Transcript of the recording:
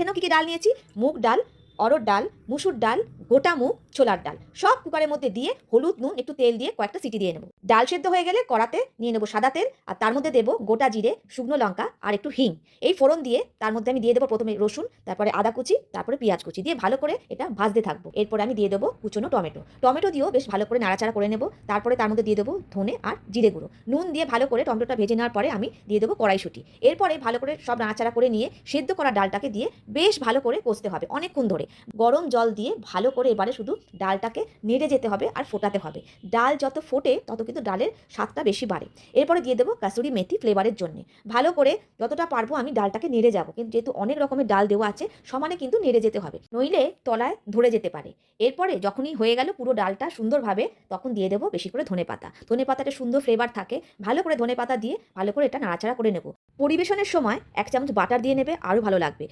দেখে নাও কী কী ডাল নিয়েছি। মুগ ডাল, অরহর ডাল, মুসুর ডাল, গোটা মুগ, ছোলার ডাল সব কুকারের মধ্যে দিয়ে হলুদ, নুন, একটু তেল দিয়ে কয়েকটা সিটি দিয়ে নেবো। ডাল সেদ্ধ হয়ে গেলে কড়াতে নিয়ে নেবো সাদা তেল, আর তার মধ্যে দেবো গোটা জিরে, শুকনো লঙ্কা আর একটু হিং। এই ফোড়ন দিয়ে তার মধ্যে আমি দিয়ে দেবো প্রথমে রসুন, তারপরে আদা কুচি, তারপরে পেঁয়াজ কুচি দিয়ে ভালো করে এটা ভাজতে থাকবো। এরপরে আমি দিয়ে দেবো কুচনো টমেটো। টমেটো দিয়েও বেশ ভালো করে নাড়াচাড়া করে নেবো। তারপরে তার মধ্যে দিয়ে দেবো ধনে আর জিরে গুঁড়ো। নুন দিয়ে ভালো করে টমেটোটা ভেজে নেওয়ার পরে আমি দিয়ে দেবো কড়াইশুঁটি। এরপরে ভালো করে সব নাড়াচাড়া করে নিয়ে সেদ্ধ করা ডালটাকে দিয়ে বেশ ভালো করে কষতে হবে অনেকক্ষণ ধরে। গরম জল দিয়ে ভালো করে এবারে শুধু ডালটাকে নেড়ে যেতে হবে আর ফোটাতে হবে। ডাল যত ফোটে তত কিন্তু ডালের স্বাদটা বেশি বাড়ে। এরপরে দিয়ে দেবো কাসুরি মেথি ফ্লেভারের জন্য। ভালো করে যতটা পারবো আমি ডালটাকে নেড়ে যাবো, কিন্তু যেহেতু অনেক রকমের ডাল দেওয়া আছে সমানে কিন্তু নেড়ে যেতে হবে, নইলে তলায় ধরে যেতে পারে। এরপরে যখনই হয়ে গেল পুরো ডালটা সুন্দরভাবে, তখন দিয়ে দেবো বেশি করে ধনেপাতা। ধনেপাতাটা সুন্দর ফ্লেভার থাকে। ভালো করে ধনেপাতা দিয়ে ভালো করে এটা নাড়াচাড়া করে নেব। পরিবেশনের সময় 1 চামচ বাটার দিয়ে নেবে, আরও ভালো লাগবে।